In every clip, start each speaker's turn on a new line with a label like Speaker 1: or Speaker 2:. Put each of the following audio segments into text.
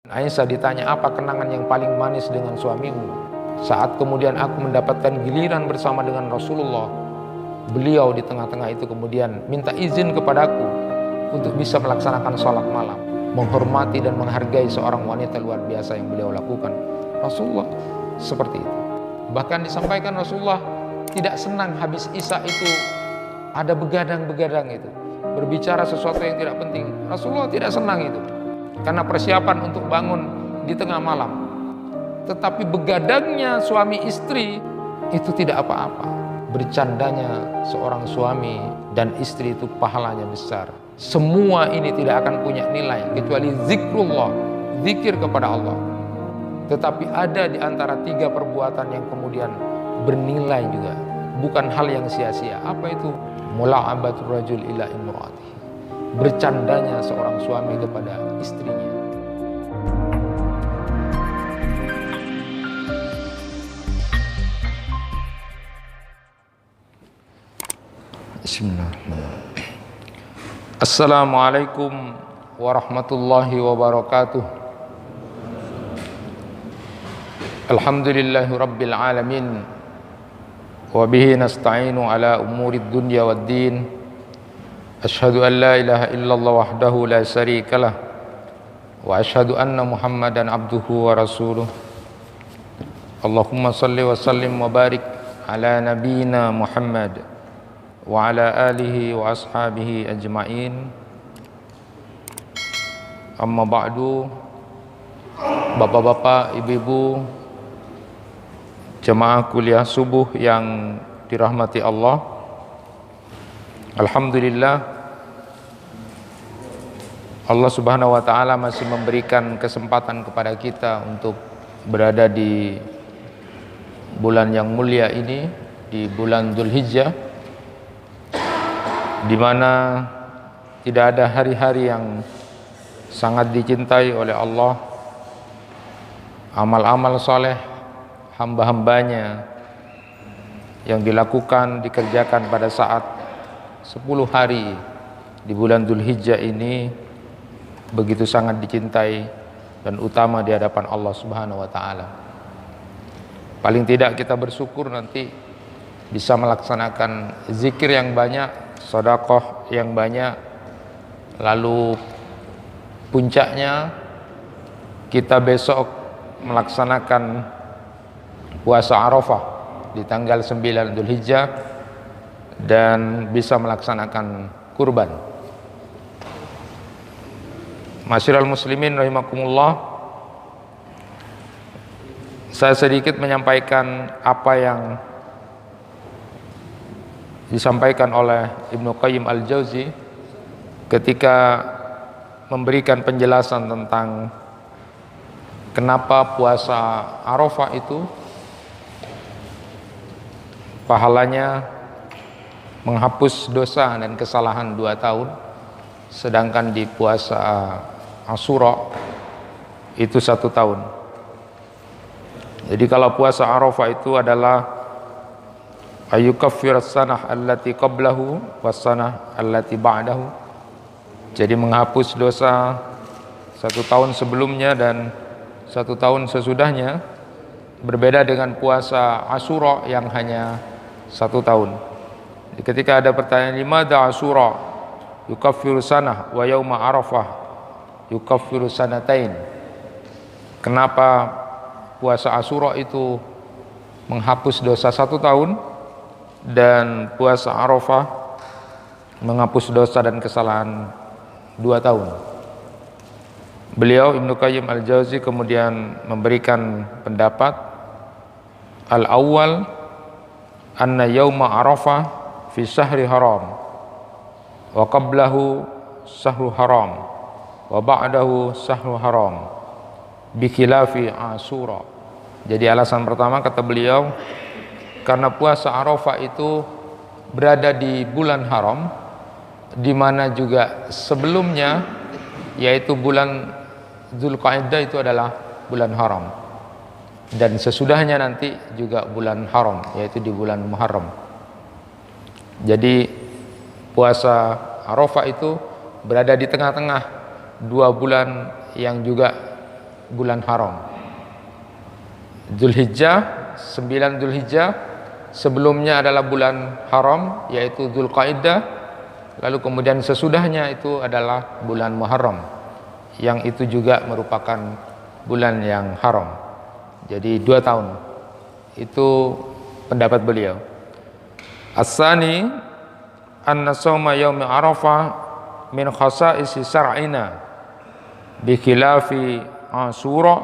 Speaker 1: Aisyah ditanya, apa kenangan yang paling manis dengan suamimu? Saat kemudian aku mendapatkan giliran bersama dengan Rasulullah, beliau di tengah-tengah itu kemudian minta izin kepadaku untuk bisa melaksanakan sholat malam, menghormati dan menghargai seorang wanita luar biasa yang beliau lakukan. Rasulullah seperti itu. Bahkan disampaikan Rasulullah tidak senang habis Isya itu ada begadang-begadang itu, berbicara sesuatu yang tidak penting. Rasulullah tidak senang itu, karena persiapan untuk bangun di tengah malam. Tetapi begadangnya suami istri itu tidak apa-apa. Bercandanya seorang suami dan istri itu pahalanya besar. Semua ini tidak akan punya nilai kecuali zikrullah, zikir kepada Allah. Tetapi ada di antara 3 perbuatan yang kemudian bernilai juga, bukan hal yang sia-sia. Apa itu? Mula'abatul rajul ila imraatihi, bercandanya seorang suami kepada istrinya. Bismillahirrahmanirrahim. Assalamualaikum warahmatullahi wabarakatuh. Alhamdulillahi rabbil alamin, wa bihi nasta'inu ala umurid dunya waddin. Asyhadu an la ilaha illallah wahdahu la syarikalah, wa asyhadu anna Muhammadan abduhu wa rasuluh. Allahumma salli wa sallim wa barik ala nabiyyina Muhammad wa ala alihi wa ashabihi ajma'in. Amma ba'du. Bapak-bapak, ibu-ibu, jemaah kuliah subuh yang dirahmati Allah, alhamdulillah Allah Subhanahu wa taala masih memberikan kesempatan kepada kita untuk berada di bulan yang mulia ini, di bulan Dzulhijjah, di mana tidak ada hari-hari yang sangat dicintai oleh Allah. Amal-amal soleh hamba-hambanya yang dilakukan, dikerjakan pada saat 10 hari di bulan Dzulhijjah ini begitu sangat dicintai dan utama di hadapan Allah Subhanahu wa taala. Paling tidak kita bersyukur nanti bisa melaksanakan zikir yang banyak, sedekah yang banyak, lalu puncaknya kita besok melaksanakan puasa Arafah di tanggal 9 Dzulhijjah dan bisa melaksanakan kurban. Masyiral muslimin rahimakumullah, saya sedikit menyampaikan apa yang disampaikan oleh Ibnu Qayyim al-Jauzi ketika memberikan penjelasan tentang kenapa puasa Arafah itu pahalanya menghapus dosa dan kesalahan 2 tahun, sedangkan di puasa Asyura itu 1 tahun. Jadi kalau puasa Arafah itu adalah ayyukaffiras sanah allati qablahu was sanah allati ba'dahu. Jadi menghapus dosa 1 tahun sebelumnya dan 1 tahun sesudahnya, berbeda dengan puasa Asyura yang hanya 1 tahun. Jadi ketika ada pertanyaan, limadha Asyura yukaffiru sanah wa yauma Arafah yukaffiru sanatain, kenapa puasa Asyura itu menghapus dosa 1 tahun dan puasa Arafah menghapus dosa dan kesalahan 2 tahun? Beliau Ibnu Qayyim al-Jauzi kemudian memberikan pendapat, al-awwal anna yauma Arafah fi syahri haram wa qablahu syahru haram wa ba'dahu syahru haram bi khilafi Asyura. Jadi alasan pertama, kata beliau, karena puasa Arafah itu berada di bulan haram, di mana juga sebelumnya yaitu bulan Dzulqa'dah itu adalah bulan haram, dan sesudahnya nanti juga bulan haram, yaitu di bulan Muharram. Jadi puasa Arafah itu berada di tengah-tengah 2 bulan yang juga bulan haram. Dzulhijjah, 9 Dzulhijjah, sebelumnya adalah bulan haram yaitu Dzulqa'dah, lalu kemudian sesudahnya itu adalah bulan Muharram yang itu juga merupakan bulan yang haram. Jadi 2 tahun. Itu pendapat beliau. As-sani anna shauma yaumi Arafah min khasa'isi syar'ina bi khilafi Asyura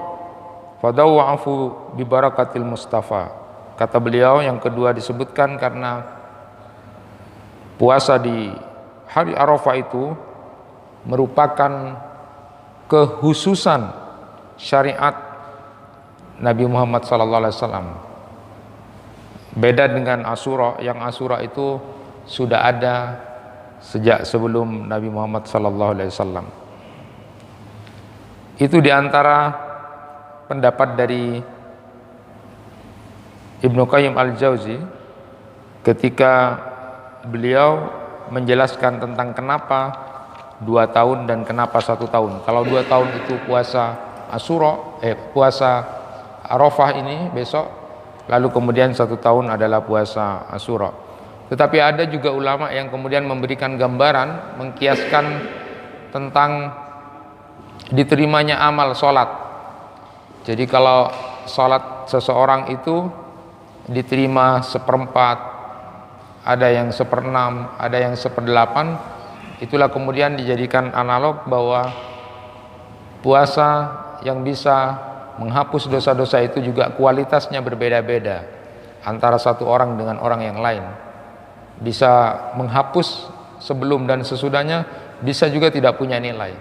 Speaker 1: fadawwa'afu bi barakatil Mustafa. Kata beliau yang kedua disebutkan karena puasa di hari Arafah itu merupakan kekhususan syariat Nabi Muhammad SAW. Beda dengan Asyura, yang Asyura itu sudah ada sejak sebelum Nabi Muhammad SAW. Itu diantara pendapat dari Ibnu Qayyim Al-Jauzi ketika beliau menjelaskan tentang kenapa 2 tahun dan kenapa 1 tahun. Kalau 2 tahun itu puasa Asyura, puasa Arafah ini besok, lalu kemudian 1 tahun adalah puasa Asyura. Tetapi ada juga ulama yang kemudian memberikan gambaran, mengkiaskan tentang diterimanya amal sholat. Jadi kalau sholat seseorang itu diterima 1/4, ada yang 1/6, ada yang 1/8, itulah kemudian dijadikan analog bahwa puasa yang bisa menghapus dosa-dosa itu juga kualitasnya berbeda-beda antara satu orang dengan orang yang lain. Bisa menghapus sebelum dan sesudahnya, bisa juga tidak punya nilai.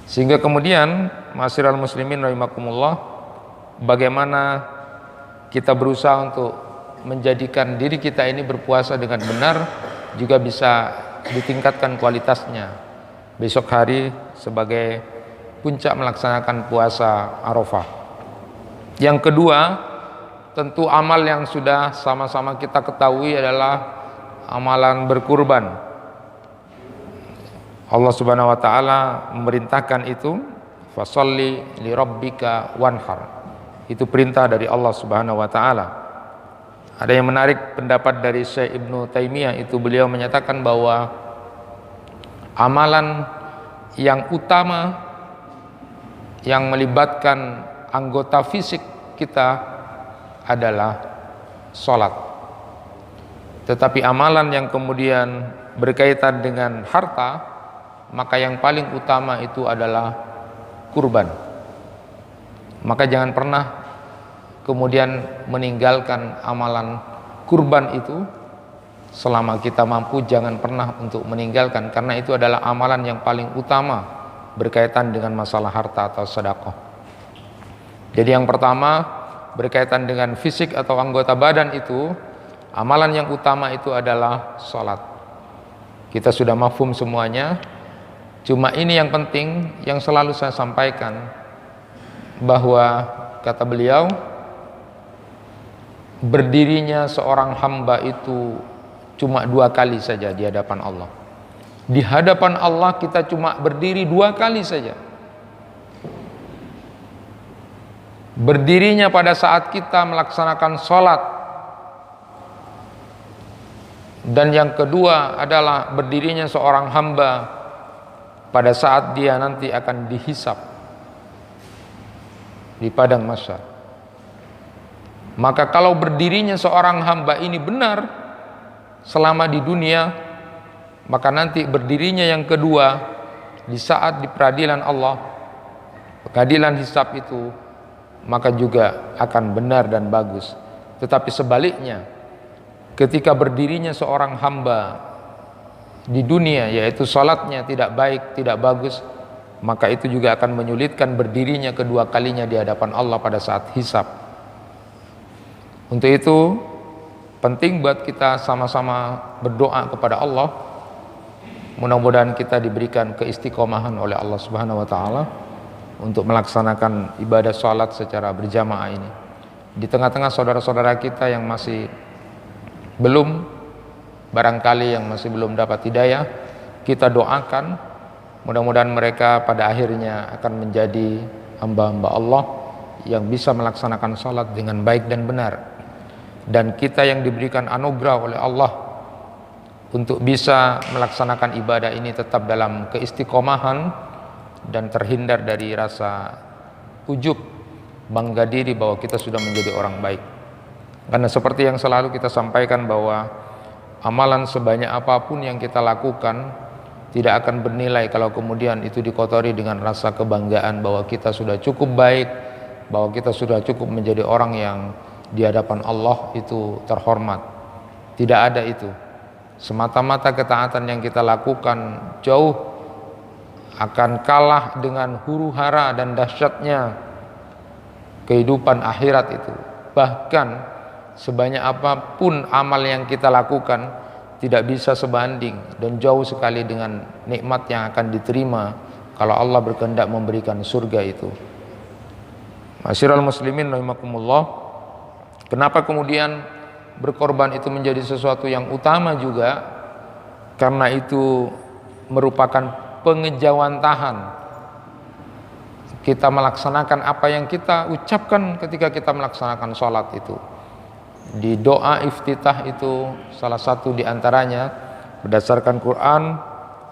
Speaker 1: Sehingga kemudian ma'asyiral muslimin rahimakumullah, bagaimana kita berusaha untuk menjadikan diri kita ini berpuasa dengan benar, juga bisa ditingkatkan kualitasnya besok hari sebagai puncak melaksanakan puasa Arafah. Yang kedua, tentu amal yang sudah sama-sama kita ketahui adalah amalan berkurban. Allah Subhanahu wa taala memerintahkan itu, fasholli li rabbika wanhar. Itu perintah dari Allah Subhanahu wa taala. Ada yang menarik pendapat dari Syekh Ibnu Taimiyah, itu beliau menyatakan bahwa amalan yang utama yang melibatkan anggota fisik kita adalah sholat. Tetapi amalan yang kemudian berkaitan dengan harta, maka yang paling utama itu adalah kurban. Maka jangan pernah kemudian meninggalkan amalan kurban itu. Selama kita mampu, jangan pernah untuk meninggalkan, karena itu adalah amalan yang paling utama berkaitan dengan masalah harta atau sedekah. Jadi yang pertama berkaitan dengan fisik atau anggota badan itu, amalan yang utama itu adalah sholat. Kita sudah mafhum semuanya. Cuma ini yang penting, yang selalu saya sampaikan, bahwa kata beliau, berdirinya seorang hamba itu cuma 2 kali saja di hadapan Allah. Di hadapan Allah kita cuma berdiri 2 kali saja. Berdirinya pada saat kita melaksanakan sholat, dan yang kedua adalah berdirinya seorang hamba pada saat dia nanti akan dihisab di padang mahsyar. Maka kalau berdirinya seorang hamba ini benar selama di dunia, maka nanti berdirinya yang kedua di saat di peradilan Allah, pengadilan hisab itu, maka juga akan benar dan bagus. Tetapi sebaliknya, ketika berdirinya seorang hamba di dunia, yaitu salatnya tidak baik, tidak bagus, maka itu juga akan menyulitkan berdirinya kedua kalinya di hadapan Allah pada saat hisab. Untuk itu penting buat kita sama-sama berdoa kepada Allah. Mudah-mudahan kita diberikan keistiqomahan oleh Allah Subhanahu wa taala untuk melaksanakan ibadah salat secara berjamaah ini. Di tengah-tengah saudara-saudara kita yang masih barangkali yang masih belum dapat hidayah, kita doakan Mudah-mudahan mereka pada akhirnya akan menjadi hamba-hamba Allah yang bisa melaksanakan salat dengan baik dan benar. Dan kita yang diberikan anugerah oleh Allah untuk bisa melaksanakan ibadah ini tetap dalam keistiqomahan dan terhindar dari rasa ujub, bangga diri bahwa kita sudah menjadi orang baik. Karena seperti yang selalu kita sampaikan bahwa amalan sebanyak apapun yang kita lakukan tidak akan bernilai kalau kemudian itu dikotori dengan rasa kebanggaan bahwa kita sudah cukup baik, bahwa kita sudah cukup menjadi orang yang di hadapan Allah itu terhormat. Tidak ada itu. Semata-mata ketaatan yang kita lakukan jauh akan kalah dengan huru-hara dan dahsyatnya kehidupan akhirat itu. Bahkan sebanyak apapun amal yang kita lakukan tidak bisa sebanding dan jauh sekali dengan nikmat yang akan diterima kalau Allah berkehendak memberikan surga itu. Masyiral muslimin rahimakumullah, kenapa kemudian berkorban itu menjadi sesuatu yang utama juga? Karena itu merupakan pengejawantahan kita melaksanakan apa yang kita ucapkan ketika kita melaksanakan sholat itu. Di doa iftitah itu salah satu diantaranya berdasarkan Quran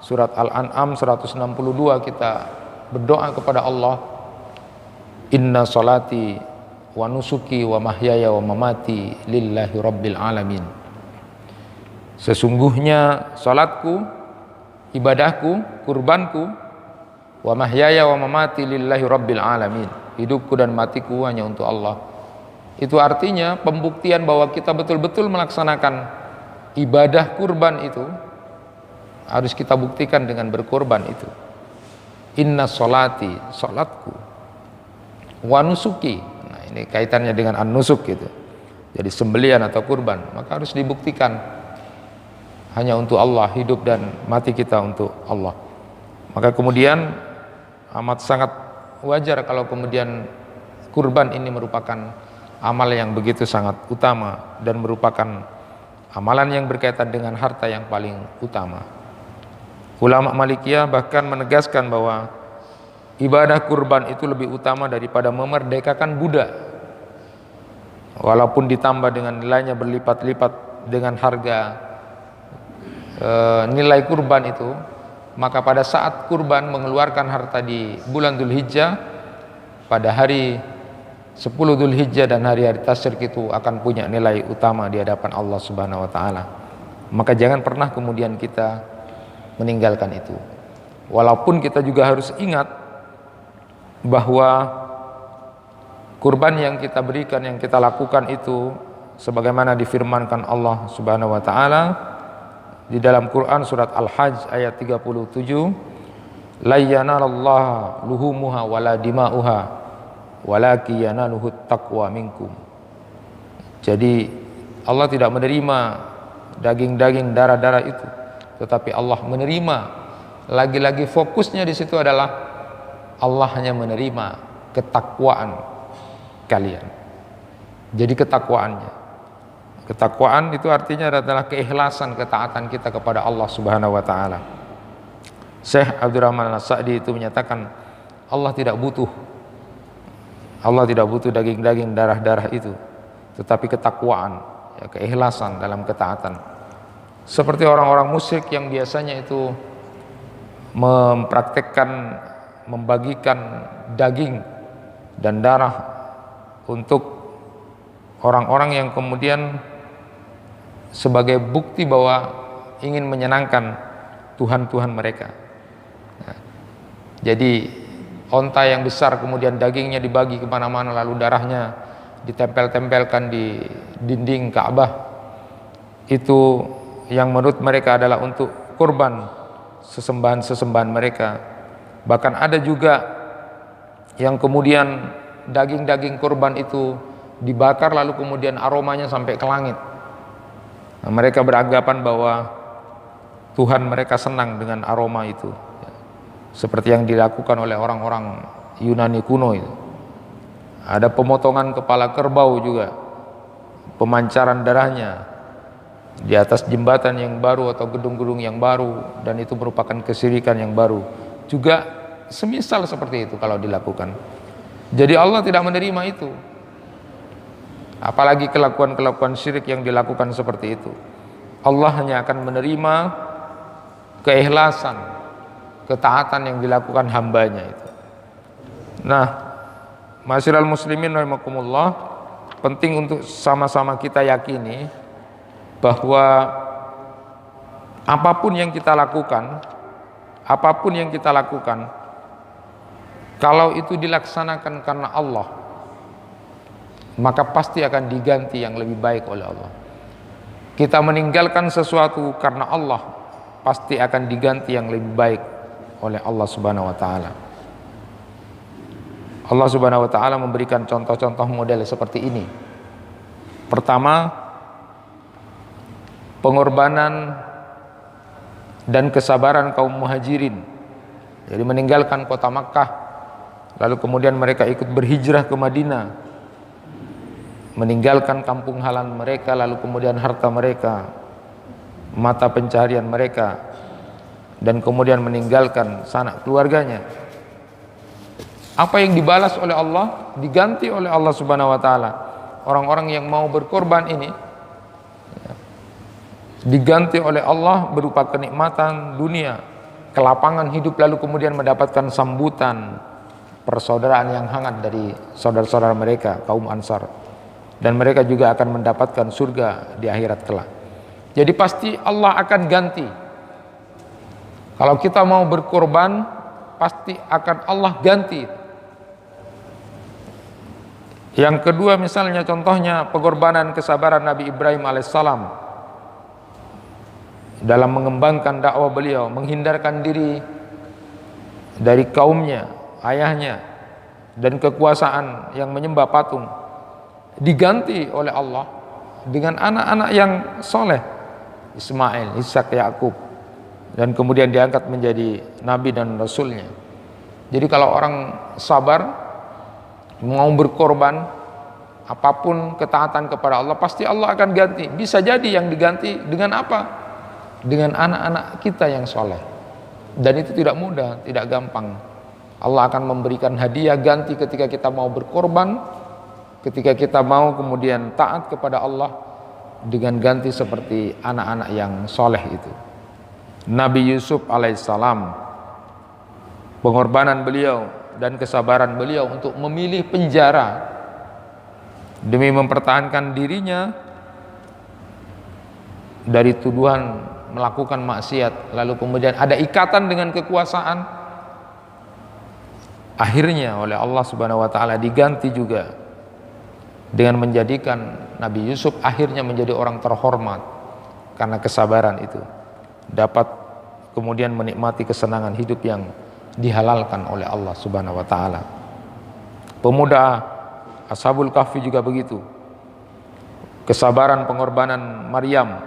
Speaker 1: surat Al-An'am 162 kita berdoa kepada Allah, inna sholati wa nusuki wa mahyaya wa mamati lillahi rabbil alamin. Sesungguhnya salatku, ibadahku, kurbanku, wa mahyaya wa mamati lillahi rabbil alamin, hidupku dan matiku hanya untuk Allah. Itu artinya pembuktian bahwa kita betul-betul melaksanakan ibadah kurban itu harus kita buktikan dengan berkorban itu. Inna sholati, sholatku, wa nusuki, nah ini kaitannya dengan an-nusuk gitu, jadi sembelian atau kurban, maka harus dibuktikan hanya untuk Allah, hidup dan mati kita untuk Allah. Maka kemudian amat sangat wajar kalau kemudian kurban ini merupakan amal yang begitu sangat utama dan merupakan amalan yang berkaitan dengan harta yang paling utama. Ulama Malikiyah bahkan menegaskan bahwa ibadah kurban itu lebih utama daripada memerdekakan budak. Walaupun ditambah dengan nilainya berlipat-lipat dengan harga nilai kurban itu, maka pada saat kurban mengeluarkan harta di bulan Dzulhijjah, pada hari 10 Dzulhijjah dan hari-hari tasyrik itu akan punya nilai utama di hadapan Allah Subhanahu wa taala. Maka jangan pernah kemudian kita meninggalkan itu. Walaupun kita juga harus ingat bahwa kurban yang kita berikan, yang kita lakukan itu sebagaimana difirmankan Allah Subhanahu wa taala di dalam Quran surat Al-Hajj ayat 37, la yanalallaha luhumuha wala dima'uha walaki yanaluhut taqwa minkum. Jadi Allah tidak menerima daging-daging darah-darah itu, tetapi Allah menerima, lagi-lagi fokusnya di situ adalah Allah hanya menerima ketakwaan kalian. Jadi ketakwaan itu artinya adalah keikhlasan ketaatan kita kepada Allah Subhanahu wa taala. Syekh Abdurrahman As-Sa'di itu menyatakan Allah tidak butuh daging-daging darah-darah itu, tetapi ketakwaan, ya, keikhlasan dalam ketaatan. Seperti orang-orang musyrik yang biasanya itu mempraktekkan membagikan daging dan darah untuk orang-orang yang kemudian sebagai bukti bahwa ingin menyenangkan Tuhan-Tuhan mereka. Nah, jadi onta yang besar kemudian dagingnya dibagi kemana-mana, lalu darahnya ditempel-tempelkan di dinding Ka'bah, itu yang menurut mereka adalah untuk kurban sesembahan-sesembahan mereka. Bahkan ada juga yang kemudian daging-daging kurban itu dibakar lalu kemudian aromanya sampai ke langit. Nah, mereka beranggapan bahwa Tuhan mereka senang dengan aroma itu, seperti yang dilakukan oleh orang-orang Yunani kuno itu. Ada pemotongan kepala kerbau juga, pemancaran darahnya di atas jembatan yang baru atau gedung-gedung yang baru, dan itu merupakan kesyirikan yang baru. juga semisal seperti itu kalau dilakukan. Jadi Allah tidak menerima itu. Apalagi kelakuan-kelakuan syirik yang dilakukan seperti itu. Allah hanya akan menerima keikhlasan, ketaatan yang dilakukan hambanya itu. Nah, ma'asyiral muslimin rahimakumullah, penting untuk sama-sama kita yakini bahwa apapun yang kita lakukan, kalau itu dilaksanakan karena Allah, maka pasti akan diganti yang lebih baik oleh Allah. Kita meninggalkan sesuatu karena Allah, pasti akan diganti yang lebih baik oleh Allah Subhanahu wa taala. Allah Subhanahu wa taala memberikan contoh-contoh model seperti ini. Pertama, pengorbanan dan kesabaran kaum muhajirin. Jadi meninggalkan kota Makkah, lalu kemudian mereka ikut berhijrah ke Madinah, meninggalkan kampung halaman mereka, lalu kemudian harta mereka, mata pencaharian mereka, dan kemudian meninggalkan sanak keluarganya. Apa yang dibalas oleh Allah, diganti oleh Allah Subhanahu wa taala. Orang-orang yang mau berkorban ini diganti oleh Allah berupa kenikmatan dunia, kelapangan hidup, lalu kemudian mendapatkan sambutan persaudaraan yang hangat dari saudara-saudara mereka, kaum Ansar. Dan mereka juga akan mendapatkan surga di akhirat kelak. Jadi pasti Allah akan ganti. Kalau kita mau berkorban, pasti akan Allah ganti. Yang kedua, misalnya contohnya pengorbanan kesabaran Nabi Ibrahim alaihissalam dalam mengembangkan dakwah beliau, menghindarkan diri dari kaumnya, ayahnya, dan kekuasaan yang menyembah patung, diganti oleh Allah dengan anak-anak yang soleh, Ismail, Ishak, Yakub, dan kemudian diangkat menjadi nabi dan rasulnya. Jadi kalau orang sabar, mau berkorban, apapun ketaatan kepada Allah, pasti Allah akan ganti. Bisa jadi yang diganti dengan apa? Dengan anak-anak kita yang soleh. Dan itu tidak mudah, tidak gampang. Allah akan memberikan hadiah ganti ketika kita mau berkorban, ketika kita mau kemudian taat kepada Allah, dengan ganti seperti anak-anak yang soleh itu. Nabi Yusuf alaihissalam, pengorbanan beliau dan kesabaran beliau untuk memilih penjara demi mempertahankan dirinya dari tuduhan melakukan maksiat, lalu kemudian ada ikatan dengan kekuasaan, akhirnya oleh Allah Subhanahu wa taala diganti juga dengan menjadikan Nabi Yusuf akhirnya menjadi orang terhormat karena kesabaran itu, dapat kemudian menikmati kesenangan hidup yang dihalalkan oleh Allah Subhanahu wa taala. Pemuda Ashabul Kahfi juga begitu. Kesabaran pengorbanan Maryam,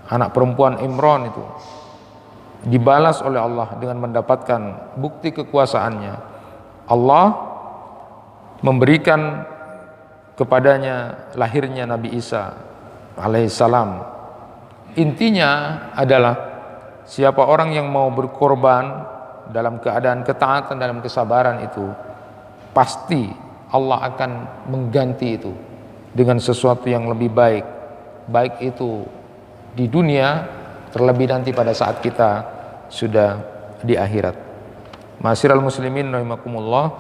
Speaker 1: anak perempuan Imran, itu dibalas oleh Allah dengan mendapatkan bukti kekuasaannya. Allah memberikan kepadanya lahirnya Nabi Isa alaihissalam. Intinya adalah siapa orang yang mau berkorban dalam keadaan ketaatan, dalam kesabaran itu, pasti Allah akan mengganti itu dengan sesuatu yang lebih baik, baik itu di dunia, terlebih nanti pada saat kita sudah di akhirat. Ma'asyiral muslimin rahimakumullah,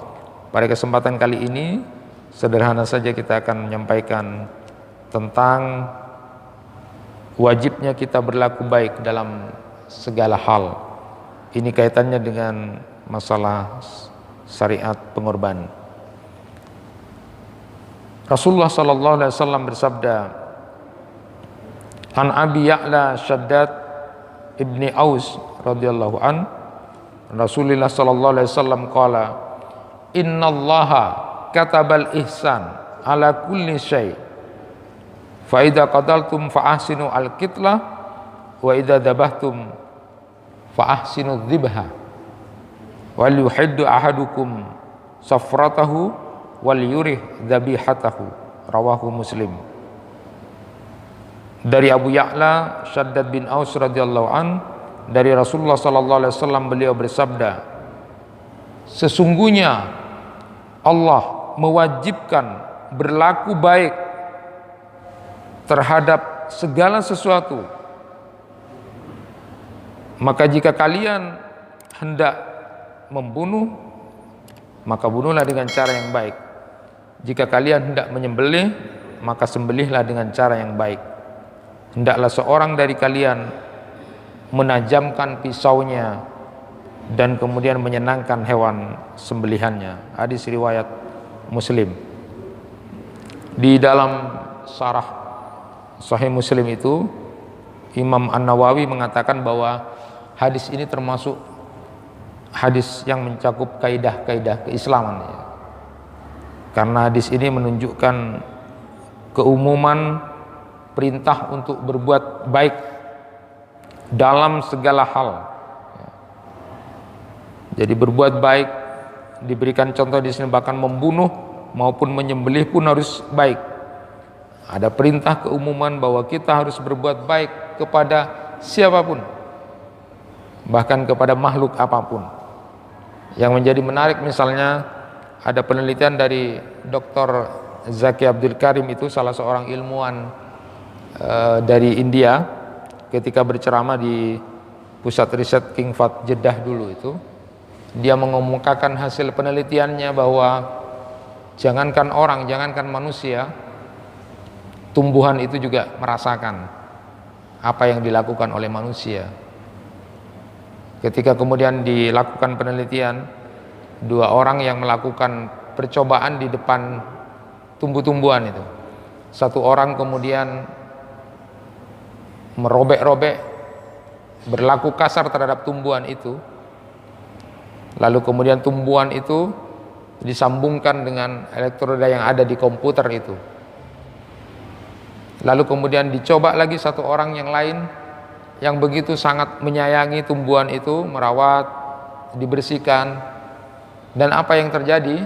Speaker 1: pada kesempatan kali ini sederhana saja kita akan menyampaikan tentang wajibnya kita berlaku baik dalam segala hal. Ini kaitannya dengan masalah syariat pengorbanan. Rasulullah sallallahu alaihi wasallam bersabda, An Abi Ya'la Shaddad ibni Aus radhiyallahu an, Rasulullah sallallahu alaihi wasallam qala, innallaha katabal ihsan ala kulli syai, fa idza qadaltum fa ahsinu al qitlah wa idza dabahtum fa ahsinu dzibha wal yuhiddu ahadukum safratahu wal yurih dzabihatahu, rawahu Muslim. Dari Abu Ya'la Shaddad bin Aus radhiyallahu an, dari Rasulullah sallallahu alaihi wasallam, beliau bersabda, sesungguhnya Allah mewajibkan berlaku baik terhadap segala sesuatu. Maka jika kalian hendak membunuh, maka bunuhlah dengan cara yang baik. Jika kalian hendak menyembelih, maka sembelihlah dengan cara yang baik. Hendaklah seorang dari kalian menajamkan pisaunya dan kemudian menyenangkan hewan sembelihannya. Hadis riwayat Muslim. Di dalam syarah Sahih Muslim itu, Imam An-Nawawi mengatakan bahwa hadis ini termasuk hadis yang mencakup kaidah-kaidah keislaman, ya. Karena hadis ini menunjukkan keumuman perintah untuk berbuat baik dalam segala hal. Jadi berbuat baik diberikan contoh di sini, bahkan membunuh maupun menyembelih pun harus baik. Ada perintah keumuman bahwa kita harus berbuat baik kepada siapapun, bahkan kepada makhluk apapun. Yang menjadi menarik misalnya, ada penelitian dari Dr. Zaki Abdul Karim, itu salah seorang ilmuwan dari India, ketika berceramah di pusat riset King Fahd Jeddah dulu itu, dia mengemukakan hasil penelitiannya bahwa jangankan orang, jangankan manusia, tumbuhan itu juga merasakan apa yang dilakukan oleh manusia. Ketika kemudian dilakukan penelitian, dua orang yang melakukan percobaan di depan tumbuh-tumbuhan itu, satu orang kemudian merobek-robek, berlaku kasar terhadap tumbuhan itu, lalu kemudian tumbuhan itu disambungkan dengan elektroda yang ada di komputer itu. Lalu kemudian dicoba lagi satu orang yang lain yang begitu sangat menyayangi tumbuhan itu, merawat, dibersihkan. Dan apa yang terjadi?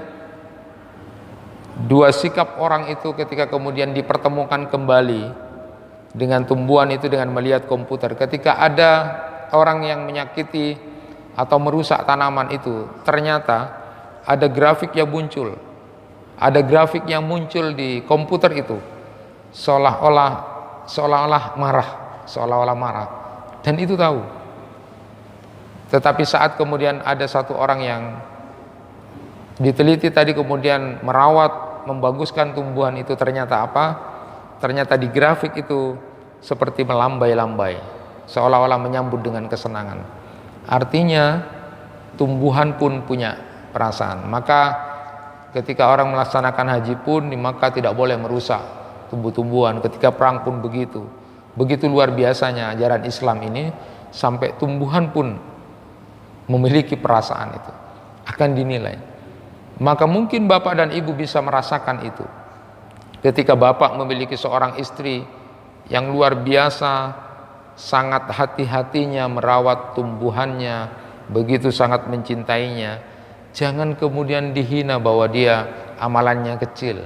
Speaker 1: Dua sikap orang itu ketika kemudian dipertemukan kembali dengan tumbuhan itu dengan melihat komputer. Ketika ada orang yang menyakiti atau merusak tanaman itu, ternyata ada grafik yang muncul. Ada grafik yang muncul di komputer itu, seolah-olah marah, dan itu tahu. Tetapi saat kemudian ada satu orang yang diteliti tadi kemudian merawat, membaguskan tumbuhan itu, ternyata apa? Ternyata di grafik itu seperti melambai-lambai, seolah-olah menyambut dengan kesenangan. Artinya tumbuhan pun punya perasaan. Maka ketika orang melaksanakan haji pun di Makkah tidak boleh merusak tumbuh-tumbuhan. Ketika perang pun begitu. Begitu luar biasanya ajaran Islam ini, sampai tumbuhan pun memiliki perasaan itu, akan dinilai. Maka mungkin bapak dan ibu bisa merasakan itu. Ketika bapak memiliki seorang istri yang luar biasa, sangat hati-hatinya merawat tumbuhannya, begitu sangat mencintainya, jangan kemudian dihina bahwa dia amalannya kecil.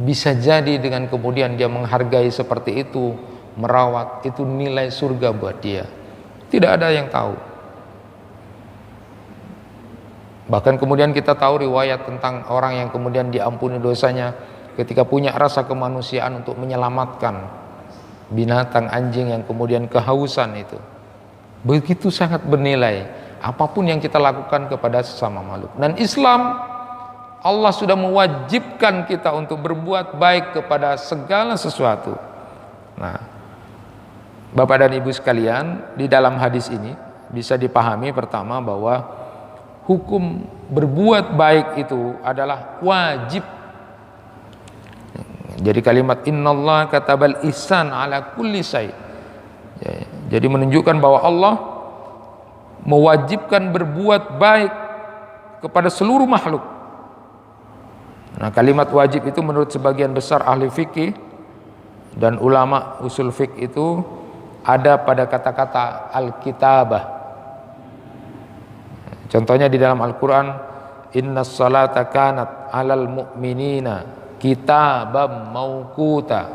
Speaker 1: Bisa jadi dengan kemudian dia menghargai seperti itu, merawat, itu nilai surga buat dia. Tidak ada yang tahu. Bahkan kemudian kita tahu riwayat tentang orang yang kemudian diampuni dosanya ketika punya rasa kemanusiaan untuk menyelamatkan binatang, anjing yang kemudian kehausan itu. Begitu sangat bernilai apapun yang kita lakukan kepada sesama makhluk. Dan Islam, Allah sudah mewajibkan kita untuk berbuat baik kepada segala sesuatu. Nah, Bapak dan Ibu sekalian, di dalam hadis ini bisa dipahami pertama bahwa hukum berbuat baik itu adalah wajib. Jadi kalimat innallaha katabal ihsan ala kulli syai'. Jadi menunjukkan bahwa Allah mewajibkan berbuat baik kepada seluruh makhluk. Nah, kalimat wajib itu menurut sebagian besar ahli fikih dan ulama usul fikih itu ada pada kata-kata al-kitabah. Contohnya di dalam Al-Quran, innas salata kanat alal mu'minina kitabam mauquta.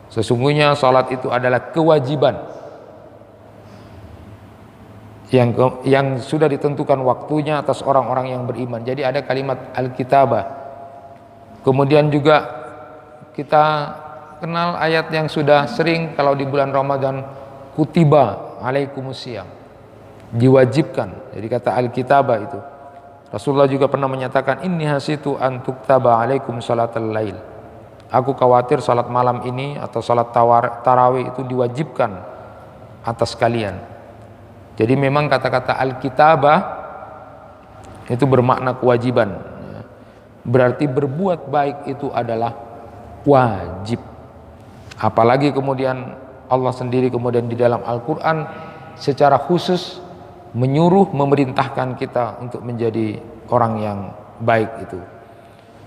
Speaker 1: Sesungguhnya salat itu adalah kewajiban. yang sudah ditentukan waktunya atas orang-orang yang beriman. Jadi ada kalimat al-kitabah. Kemudian juga kita kenal ayat yang sudah sering kalau di bulan Ramadan, kutiba alaikumusiyam, diwajibkan. Jadi kata al-kitabah itu. Rasulullah juga pernah menyatakan, inni hasitu an tuktaba alaikum salatal lail. Aku khawatir salat malam ini atau salat tarawih itu diwajibkan atas kalian. Jadi memang kata-kata al-kitabah itu bermakna kewajiban. Berarti berbuat baik itu adalah wajib. Apalagi kemudian Allah sendiri kemudian di dalam Al-Quran secara khusus menyuruh, memerintahkan kita untuk menjadi orang yang baik itu.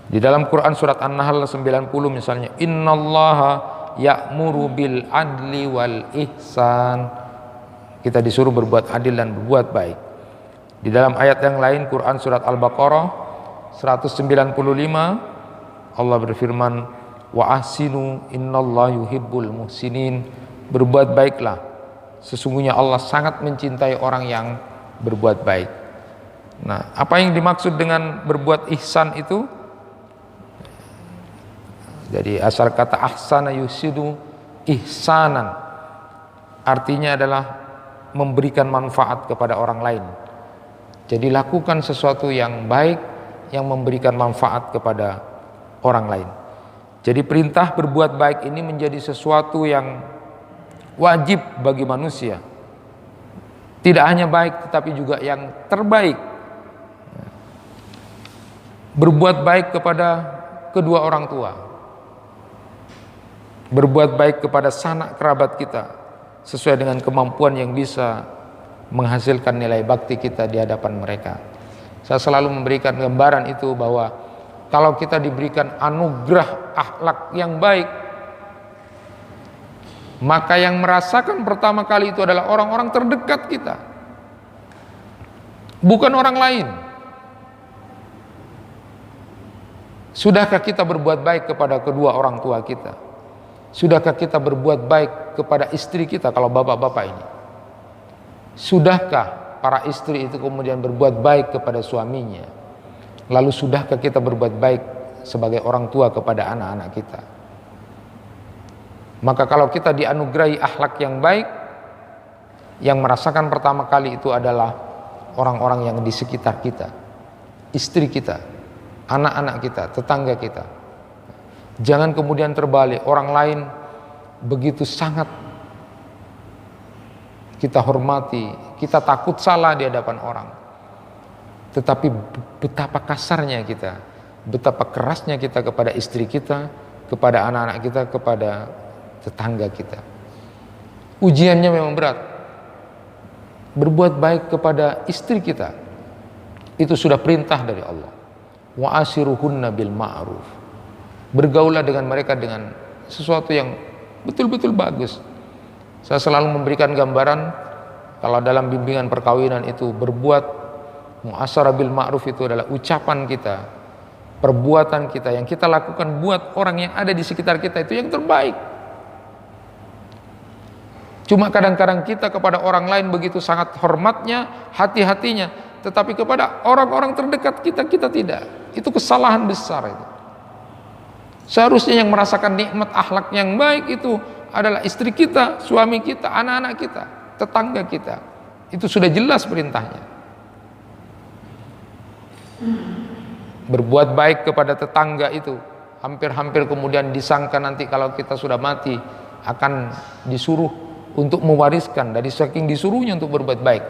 Speaker 1: Di dalam Quran surat An-Nahl 90 misalnya, innallaha ya'muru bil adli wal ihsan. Kita disuruh berbuat adil dan berbuat baik. Di dalam ayat yang lain Quran surat Al-Baqarah 195 Allah berfirman, wa ahsinu innallaha yuhibbul muhsinin. Berbuat baiklah, sesungguhnya Allah sangat mencintai orang yang berbuat baik. Nah, apa yang dimaksud dengan berbuat ihsan itu? Jadi asal kata ahsana yusidu ihsanan, artinya adalah memberikan manfaat kepada orang lain. Jadi lakukan sesuatu yang baik yang memberikan manfaat kepada orang lain. Jadi perintah berbuat baik ini menjadi sesuatu yang wajib bagi manusia. Tidak hanya baik tetapi juga yang terbaik. Berbuat baik kepada kedua orang tua. Berbuat baik kepada sanak kerabat kita sesuai dengan kemampuan yang bisa menghasilkan nilai bakti kita di hadapan mereka. Saya selalu memberikan gambaran itu bahwa kalau kita diberikan anugerah akhlak yang baik, maka yang merasakan pertama kali itu adalah orang-orang terdekat kita, bukan orang lain. Sudahkah kita berbuat baik kepada kedua orang tua kita? Sudahkah kita berbuat baik kepada istri kita kalau bapak-bapak ini? Sudahkah para istri itu kemudian berbuat baik kepada suaminya? Lalu sudahkah kita berbuat baik sebagai orang tua kepada anak-anak kita? Maka kalau kita dianugerahi akhlak yang baik, yang merasakan pertama kali itu adalah orang-orang yang di sekitar kita, istri kita, anak-anak kita, tetangga kita. Jangan kemudian terbalik, orang lain begitu sangat kita hormati, kita takut salah di hadapan orang, tetapi betapa kasarnya kita, betapa kerasnya kita kepada istri kita, kepada anak-anak kita, kepada tetangga kita. Ujiannya memang berat. Berbuat baik kepada istri kita itu sudah perintah dari Allah. Wa ashiruhunna bil ma'ruf. Bergaulah dengan mereka dengan sesuatu yang betul-betul bagus. Saya selalu memberikan gambaran kalau dalam bimbingan perkawinan itu berbuat mu'asyarah bil ma'ruf itu adalah ucapan kita, perbuatan kita yang kita lakukan buat orang yang ada di sekitar kita itu yang terbaik. Cuma kadang-kadang kita kepada orang lain begitu sangat hormatnya, hati-hatinya, tetapi kepada orang-orang terdekat kita, kita tidak. Itu kesalahan besar itu. Seharusnya yang merasakan nikmat akhlak yang baik itu adalah istri kita, suami kita, anak-anak kita, tetangga kita. Itu sudah jelas perintahnya. Berbuat baik kepada tetangga itu hampir-hampir kemudian disangka nanti kalau kita sudah mati akan disuruh untuk mewariskan, dari saking disuruhnya untuk berbuat baik.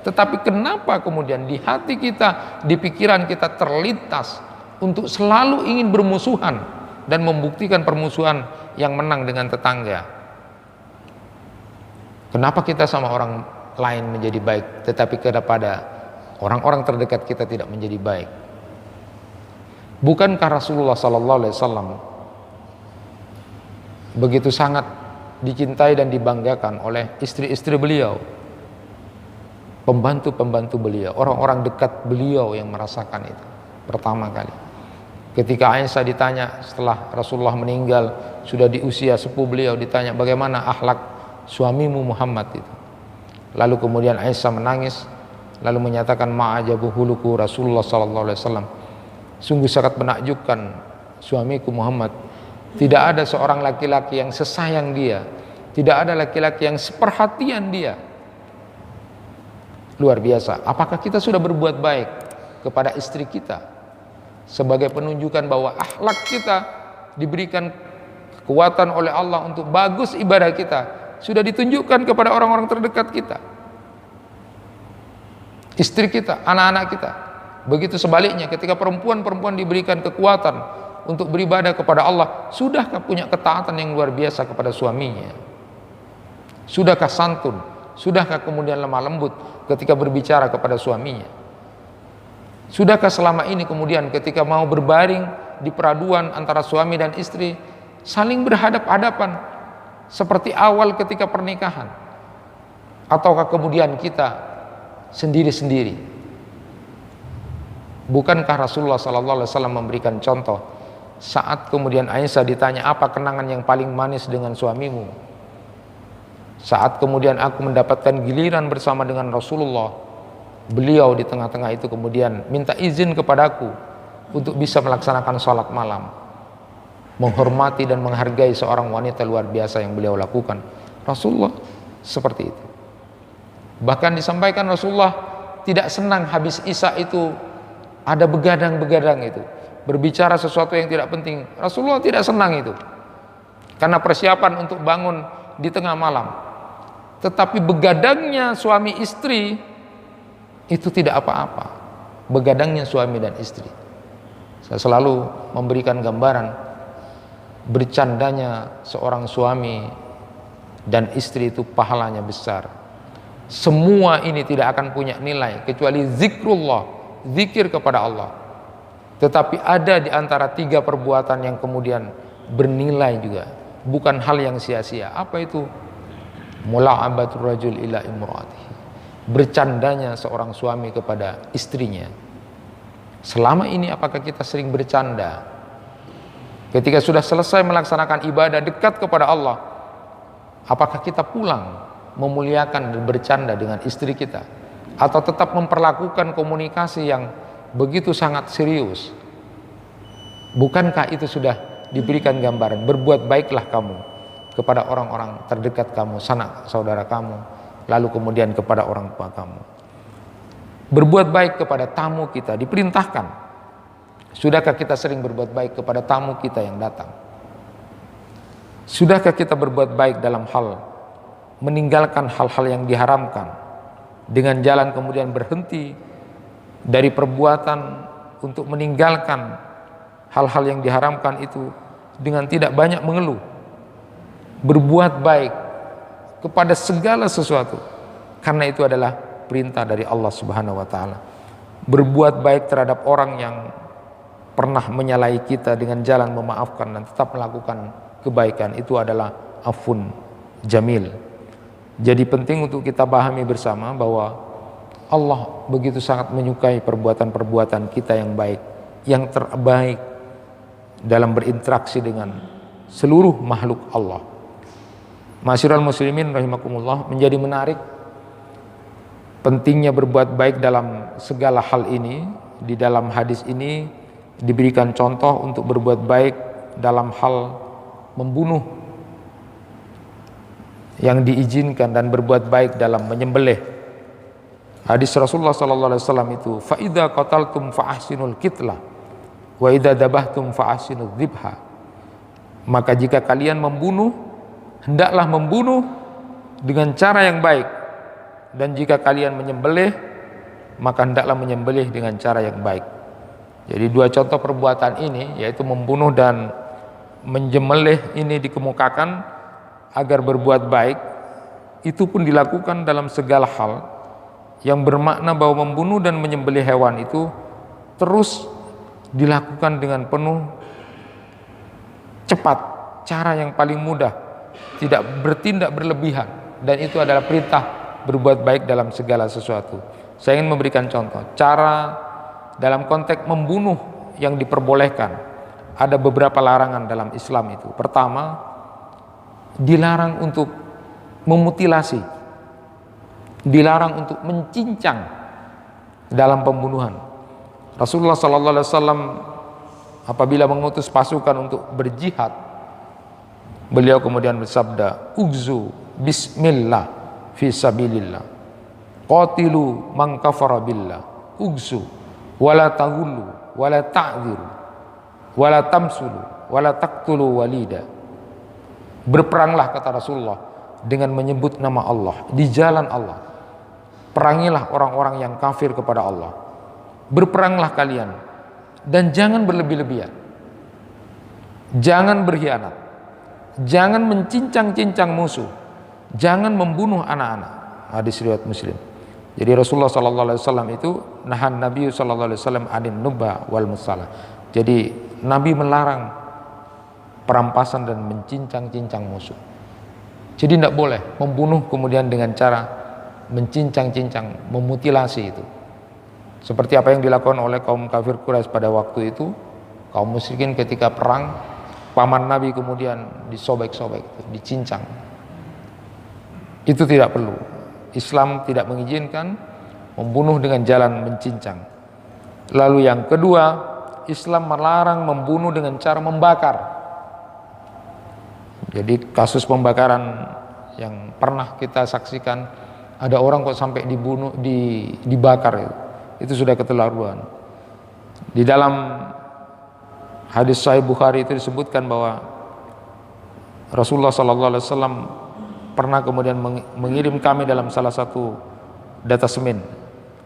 Speaker 1: Tetapi kenapa kemudian di hati kita, di pikiran kita terlintas untuk selalu ingin bermusuhan dan membuktikan permusuhan yang menang dengan tetangga? Kenapa kita sama orang lain menjadi baik, tetapi kepada orang-orang terdekat kita tidak menjadi baik? Bukankah Rasulullah SAW begitu sangat dicintai dan dibanggakan oleh istri-istri beliau, pembantu-pembantu beliau, orang-orang dekat beliau yang merasakan itu pertama kali? Ketika Aisyah ditanya setelah Rasulullah meninggal, sudah di usia sepuh beliau, ditanya bagaimana akhlak suamimu Muhammad itu. Lalu kemudian Aisyah menangis, lalu menyatakan ma'ajabu huluku Rasulullah sallallahu alaihi wasallam. Sungguh sangat menakjubkan suamiku Muhammad. Tidak ada seorang laki-laki yang sesayang dia, tidak ada laki-laki yang seperhatian dia. Luar biasa. Apakah kita sudah berbuat baik kepada istri kita sebagai penunjukan bahwa akhlak kita diberikan kekuatan oleh Allah untuk bagus ibadah kita, sudah ditunjukkan kepada orang-orang terdekat kita, istri kita, anak-anak kita. Begitu sebaliknya, ketika perempuan-perempuan diberikan kekuatan untuk beribadah kepada Allah, sudahkah punya ketaatan yang luar biasa kepada suaminya? Sudahkah santun? Sudahkah kemudian lemah lembut ketika berbicara kepada suaminya? Sudahkah selama ini kemudian ketika mau berbaring di peraduan antara suami dan istri, saling berhadap-hadapan seperti awal ketika pernikahan? Ataukah kemudian kita sendiri-sendiri? Bukankah Rasulullah SAW memberikan contoh saat kemudian Aisyah ditanya, apa kenangan yang paling manis dengan suamimu? Saat kemudian aku mendapatkan giliran bersama dengan Rasulullah, beliau di tengah-tengah itu kemudian minta izin kepadaku untuk bisa melaksanakan sholat malam, menghormati dan menghargai seorang wanita luar biasa yang beliau lakukan. Rasulullah seperti itu. Bahkan disampaikan Rasulullah tidak senang habis Isya itu ada begadang-begadang itu, berbicara sesuatu yang tidak penting. Rasulullah tidak senang itu, karena persiapan untuk bangun di tengah malam. Tetapi begadangnya suami istri itu tidak apa-apa. Begadangnya suami dan istri, saya selalu memberikan gambaran bercandanya seorang suami dan istri itu pahalanya besar. Semua ini tidak akan punya nilai kecuali zikrullah, zikir kepada Allah. Tetapi ada di antara 3 perbuatan yang kemudian bernilai juga, bukan hal yang sia-sia. Apa itu? Mula'abatul rajul ila imra'atihi, bercandanya seorang suami kepada istrinya. Selama ini apakah kita sering bercanda? Ketika sudah selesai melaksanakan ibadah dekat kepada Allah, apakah kita pulang memuliakan dan bercanda dengan istri kita? Atau tetap memperlakukan komunikasi yang begitu sangat serius? Bukankah itu sudah diberikan gambaran, berbuat baiklah kamu kepada orang-orang terdekat kamu, sanak saudara kamu, lalu kemudian kepada orang tua kamu. Berbuat baik kepada tamu kita diperintahkan. Sudahkah kita sering berbuat baik kepada tamu kita yang datang? Sudahkah kita berbuat baik dalam hal meninggalkan hal-hal yang diharamkan, dengan jalan kemudian berhenti dari perbuatan untuk meninggalkan hal-hal yang diharamkan itu dengan tidak banyak mengeluh? Berbuat baik kepada segala sesuatu, karena itu adalah perintah dari Allah Subhanahu wa taala. Berbuat baik terhadap orang yang pernah menyalahi kita dengan jalan memaafkan dan tetap melakukan kebaikan, itu adalah afun jamil. Jadi penting untuk kita pahami bersama bahwa Allah begitu sangat menyukai perbuatan-perbuatan kita yang baik, yang terbaik dalam berinteraksi dengan seluruh makhluk Allah. Masyiral muslimin rahimakumullah, menjadi menarik pentingnya berbuat baik dalam segala hal ini. Di dalam hadis ini diberikan contoh untuk berbuat baik dalam hal membunuh yang diizinkan dan berbuat baik dalam menyembelih. Hadis Rasulullah sallallahu alaihi wasallam itu, fa idza qataltum fa ahsinul qitlah wa idza dabahtum fa ahsinudz dzibha. Maka jika kalian membunuh, hendaklah membunuh dengan cara yang baik, dan jika kalian menyembelih, maka hendaklah menyembelih dengan cara yang baik. Jadi 2 contoh perbuatan ini, yaitu membunuh dan menyembelih, ini dikemukakan agar berbuat baik itu pun dilakukan dalam segala hal, yang bermakna bahwa membunuh dan menyembelih hewan itu terus dilakukan dengan penuh cepat, cara yang paling mudah, tidak bertindak berlebihan, dan itu adalah perintah berbuat baik dalam segala sesuatu. Saya ingin memberikan contoh cara dalam konteks membunuh yang diperbolehkan. Ada beberapa larangan dalam Islam itu. Pertama, dilarang untuk memutilasi. dilarang untuk mencincang dalam pembunuhan. Rasulullah sallallahu alaihi wasallam apabila mengutus pasukan untuk berjihad, beliau kemudian bersabda, "Ugzu bismillah fi sabilillah. Qatilu man kafara billah. Ugzu wala taghullu wala ta'dziru wala tamsulu wala taqtulu walida." Berperanglah, kata Rasulullah, dengan menyebut nama Allah di jalan Allah. Perangilah orang-orang yang kafir kepada Allah. Berperanglah kalian dan jangan berlebih-lebihan. Jangan berkhianat. Jangan mencincang-cincang musuh. Jangan membunuh anak-anak. Hadis riwayat Muslim. Jadi Rasulullah sallallahu alaihi wasallam itu nahan Nabi sallallahu alaihi wasallam anin nubba wal musalah. Jadi Nabi melarang perampasan dan mencincang-cincang musuh. Jadi tidak boleh membunuh kemudian dengan cara mencincang-cincang, memutilasi itu. Seperti apa yang dilakukan oleh kaum kafir Quraisy pada waktu itu, kaum musyrikin ketika perang, paman Nabi kemudian disobek-sobek, dicincang. Itu tidak perlu. Islam tidak mengizinkan membunuh dengan jalan mencincang. Lalu yang kedua, Islam melarang membunuh dengan cara membakar. Jadi kasus pembakaran yang pernah kita saksikan, ada orang kok sampai dibunuh, dibakar itu sudah keterlaluan. Di dalam hadis Sahih Bukhari itu disebutkan bahwa Rasulullah sallallahu alaihi wasallam pernah kemudian mengirim kami dalam salah satu datasemen.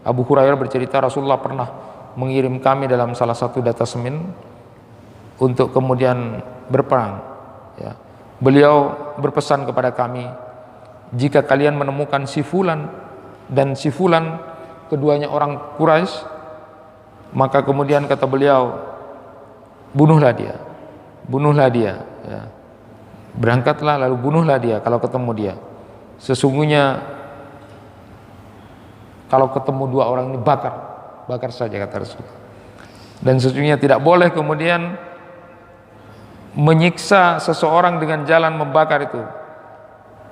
Speaker 1: Abu Hurairah bercerita Rasulullah pernah mengirim kami dalam salah satu datasemen untuk kemudian berperang. Ya. Beliau berpesan kepada kami, jika kalian menemukan si fulan dan si fulan, keduanya orang Quraisy, maka kemudian kata beliau, bunuhlah dia, bunuhlah dia. Ya. Berangkatlah lalu bunuhlah dia kalau ketemu dia. Sesungguhnya kalau ketemu dua orang ini bakar saja, kata Rasulullah. Dan sesungguhnya tidak boleh kemudian menyiksa seseorang dengan jalan membakar itu.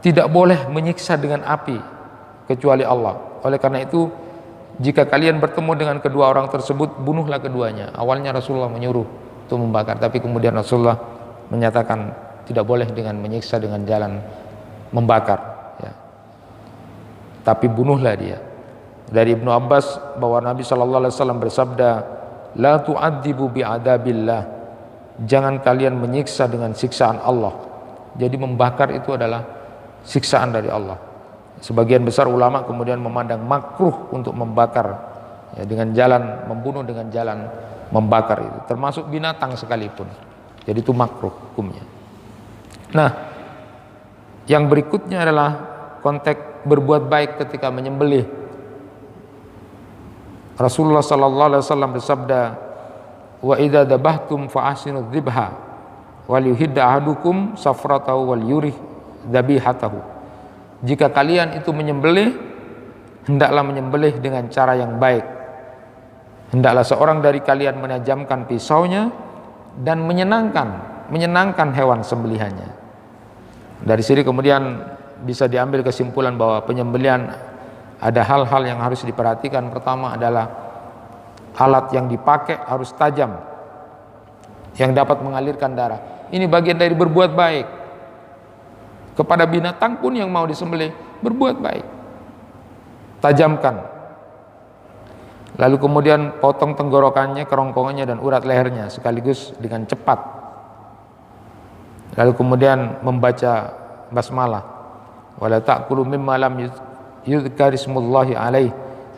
Speaker 1: Tidak boleh menyiksa dengan api kecuali Allah. Oleh karena itu, jika kalian bertemu dengan kedua orang tersebut, bunuhlah keduanya. Awalnya Rasulullah menyuruh untuk membakar, tapi kemudian Rasulullah menyatakan tidak boleh dengan menyiksa dengan jalan membakar, ya. Tapi bunuhlah dia. Dari Ibnu Abbas bahwa Nabi sallallahu alaihi wasallam bersabda, "La tu'adzibu bi'adabillah." Jangan kalian menyiksa dengan siksaan Allah. Jadi membakar itu adalah siksaan dari Allah. Sebagian besar ulama kemudian memandang makruh untuk membakar, ya, dengan jalan membunuh dengan jalan membakar itu, termasuk binatang sekalipun. Jadi itu makruh hukumnya. Nah, yang berikutnya adalah konteks berbuat baik ketika menyembelih. Rasulullah sallallahu alaihi wasallam bersabda, "Wa idza dabahtum fa ahsinu dzibha wal yuhidda ahadukum safratahu wal yurih dzabihatahu." Jika kalian itu menyembelih, hendaklah menyembelih dengan cara yang baik. Hendaklah seorang dari kalian menajamkan pisaunya dan menyenangkan hewan sembelihannya. Dari sini kemudian bisa diambil kesimpulan bahwa penyembelihan ada hal-hal yang harus diperhatikan. Pertama adalah alat yang dipakai harus tajam, yang dapat mengalirkan darah. Ini bagian dari berbuat baik. Kepada binatang pun yang mau disembelih, berbuat baik. Tajamkan. Lalu kemudian potong tenggorokannya, kerongkongannya dan urat lehernya sekaligus dengan cepat. Lalu kemudian membaca basmalah. Wala ta'kulu mimma lam yuzkar ismullahi alaih.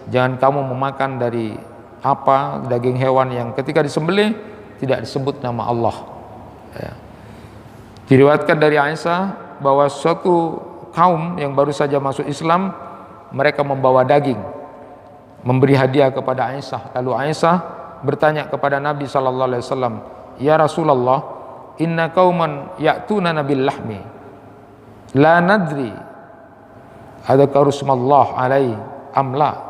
Speaker 1: Jangan kamu memakan dari apa daging hewan yang ketika disembelih tidak disebut nama Allah. Ya. Diriwayatkan dari Aisyah bahwa suatu kaum yang baru saja masuk Islam, mereka membawa daging, memberi hadiah kepada Aisyah. Lalu Aisyah bertanya kepada Nabi sallallahu alaihi wasallam, "Ya Rasulullah, inna qauman ya'tuna nabil lahmi la nadri adakah rusmallah alaihi amla."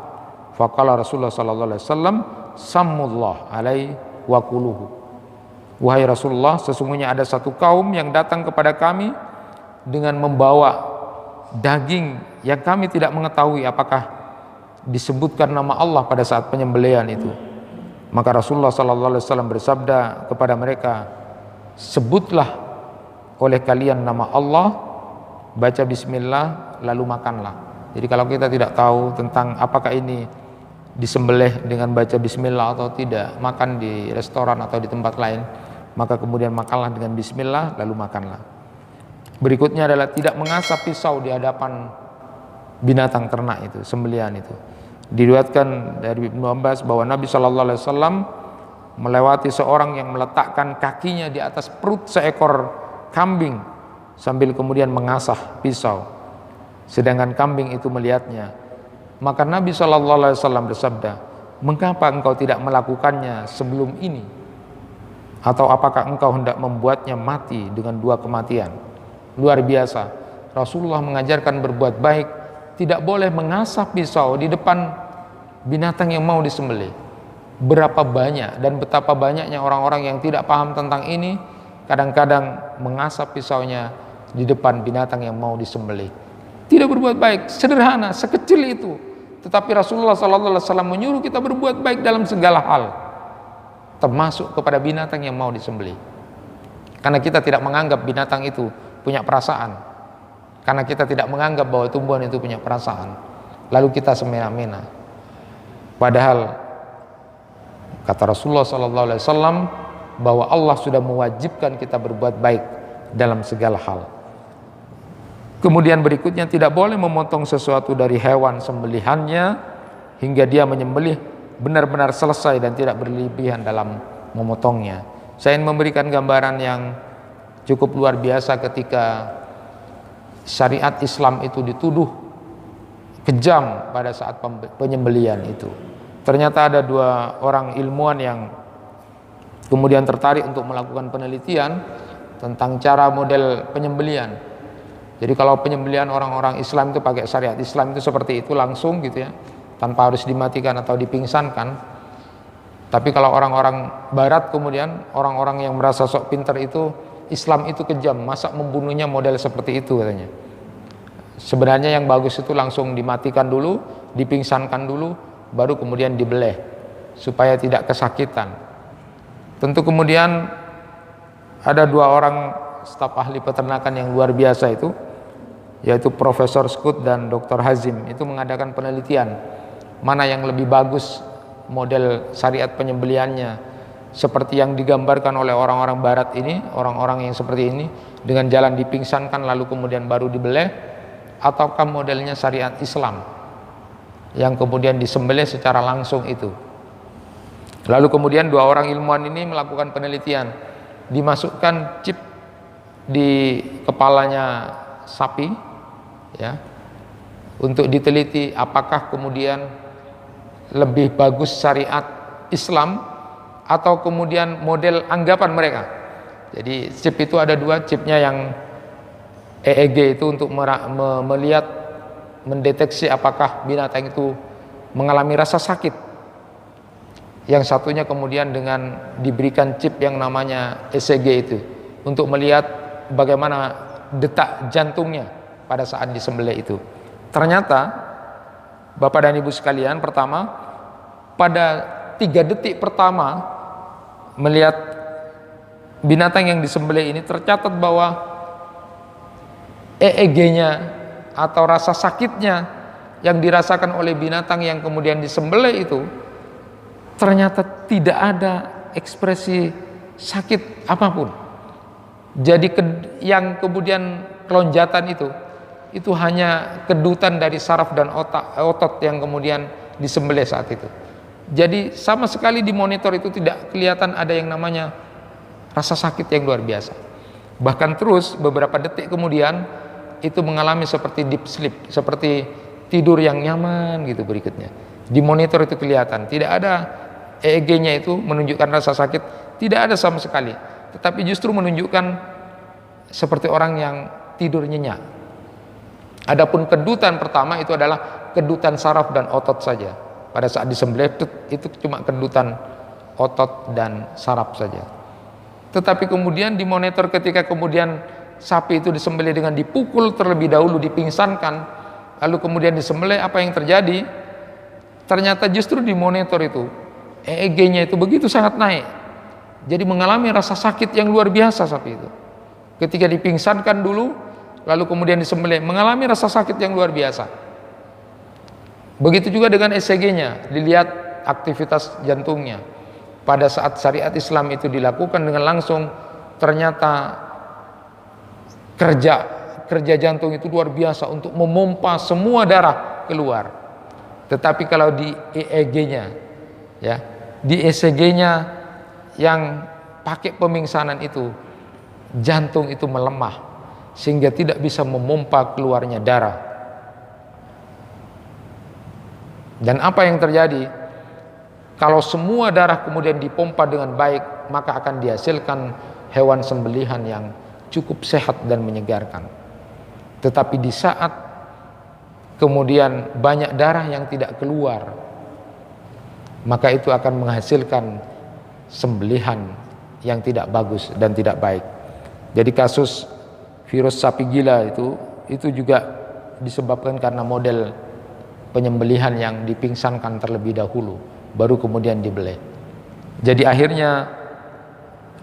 Speaker 1: Faqala Rasulullah sallallahu alaihi wasallam, "Sammullah alaihi wa kuluhu." Wahai Rasulullah, sesungguhnya ada satu kaum yang datang kepada kami dengan membawa daging yang kami tidak mengetahui apakah disebutkan nama Allah pada saat penyembelihan itu. Maka Rasulullah sallallahu alaihi wasallam bersabda kepada mereka, sebutlah oleh kalian nama Allah, baca bismillah, lalu makanlah. Jadi kalau kita tidak tahu tentang apakah ini disembelih dengan baca bismillah atau tidak, makan di restoran atau di tempat lain, maka kemudian makanlah dengan bismillah lalu makanlah. Berikutnya adalah tidak mengasap pisau di hadapan binatang ternak itu, sembelihan itu. Diriwayatkan dari Ibnu Abbas bahwa Nabi sallallahu alaihi wasallam melewati seorang yang meletakkan kakinya di atas perut seekor kambing sambil kemudian mengasah pisau, sedangkan kambing itu melihatnya. Maka Nabi sallallahu alaihi wasallam bersabda, "Mengapa engkau tidak melakukannya sebelum ini? Atau apakah engkau hendak membuatnya mati dengan dua kematian?" Luar biasa. Rasulullah mengajarkan berbuat baik, tidak boleh mengasah pisau di depan binatang yang mau disembelih. Berapa banyak dan betapa banyaknya orang-orang yang tidak paham tentang ini, kadang-kadang mengasah pisaunya di depan binatang yang mau disembelih. Tidak berbuat baik, sederhana, sekecil itu. Tetapi Rasulullah SAW menyuruh kita berbuat baik dalam segala hal, termasuk kepada binatang yang mau disembelih. Karena kita tidak menganggap binatang itu punya perasaan, karena kita tidak menganggap bahwa tumbuhan itu punya perasaan, lalu kita semena-mena. Padahal kata Rasulullah SAW bahwa Allah sudah mewajibkan kita berbuat baik dalam segala hal. Kemudian berikutnya, tidak boleh memotong sesuatu dari hewan sembelihannya hingga dia menyembelih benar-benar selesai dan tidak berlebihan dalam memotongnya. Saya ingin memberikan gambaran yang cukup luar biasa ketika syariat Islam itu dituduh kejam pada saat penyembelihan itu. Ternyata ada dua orang ilmuwan yang kemudian tertarik untuk melakukan penelitian tentang cara model penyembelihan. Jadi kalau penyembelihan orang-orang Islam itu pakai syariat Islam itu seperti itu langsung gitu ya, tanpa harus dimatikan atau dipingsankan. Tapi kalau orang-orang Barat kemudian, orang-orang yang merasa sok pintar itu, Islam itu kejam, masa membunuhnya model seperti itu katanya. Sebenarnya yang bagus itu langsung dimatikan dulu, dipingsankan dulu, baru kemudian dibeleh supaya tidak kesakitan. Tentu kemudian ada dua orang staf ahli peternakan yang luar biasa itu, yaitu Profesor Scott dan Dr. Hazim, itu mengadakan penelitian mana yang lebih bagus model syariat penyembelihannya, seperti yang digambarkan oleh orang-orang Barat ini, orang-orang yang seperti ini dengan jalan dipingsankan lalu kemudian baru dibeleh, ataukah modelnya syariat Islam yang kemudian disembelih secara langsung itu. Lalu kemudian dua orang ilmuwan ini melakukan penelitian, dimasukkan chip di kepalanya sapi ya, untuk diteliti apakah kemudian lebih bagus syariat Islam atau kemudian model anggapan mereka. Jadi chip itu ada dua, chipnya yang EEG itu untuk melihat, mendeteksi apakah binatang itu mengalami rasa sakit. Yang satunya kemudian dengan diberikan chip yang namanya ECG itu untuk melihat bagaimana detak jantungnya pada saat disembelih itu. Ternyata Bapak dan Ibu sekalian, pertama pada 3 detik pertama melihat binatang yang disembelih ini tercatat bahwa EEG-nya atau rasa sakitnya yang dirasakan oleh binatang yang kemudian disembelih itu ternyata tidak ada ekspresi sakit apapun. Jadi yang kemudian kelonjatan itu hanya kedutan dari saraf dan otot yang kemudian disembelih saat itu. Jadi sama sekali di monitor itu tidak kelihatan ada yang namanya rasa sakit yang luar biasa. Bahkan terus beberapa detik kemudian itu mengalami seperti deep sleep, seperti tidur yang nyaman gitu berikutnya. Di monitor itu kelihatan, tidak ada EEG-nya itu menunjukkan rasa sakit, tidak ada sama sekali. Tetapi justru menunjukkan seperti orang yang tidur nyenyak. Adapun kedutan pertama itu adalah kedutan saraf dan otot saja. Pada saat disembelih itu cuma kedutan otot dan saraf saja. Tetapi kemudian dimonitor ketika kemudian sapi itu disembelih dengan dipukul terlebih dahulu, dipingsankan, lalu kemudian disembelih, apa yang terjadi? Ternyata justru di monitor itu EEG-nya itu begitu sangat naik. Jadi mengalami rasa sakit yang luar biasa sapi itu. Ketika dipingsankan dulu, lalu kemudian disembelih, mengalami rasa sakit yang luar biasa. Begitu juga dengan ECG-nya, dilihat aktivitas jantungnya. Pada saat syariat Islam itu dilakukan dengan langsung, ternyata kerja jantung itu luar biasa untuk memompa semua darah keluar. Tetapi kalau di EEG-nya, ya, di ECG-nya yang pakai pemingsanan itu, jantung itu melemah sehingga tidak bisa memompa keluarnya darah. Dan apa yang terjadi? Kalau semua darah kemudian dipompa dengan baik, maka akan dihasilkan hewan sembelihan yang cukup sehat dan menyegarkan. Tetapi di saat kemudian banyak darah yang tidak keluar, maka itu akan menghasilkan sembelihan yang tidak bagus dan tidak baik. Jadi kasus virus sapi gila itu juga disebabkan karena model penyembelihan yang dipingsankan terlebih dahulu, baru kemudian dibeleh. Jadi akhirnya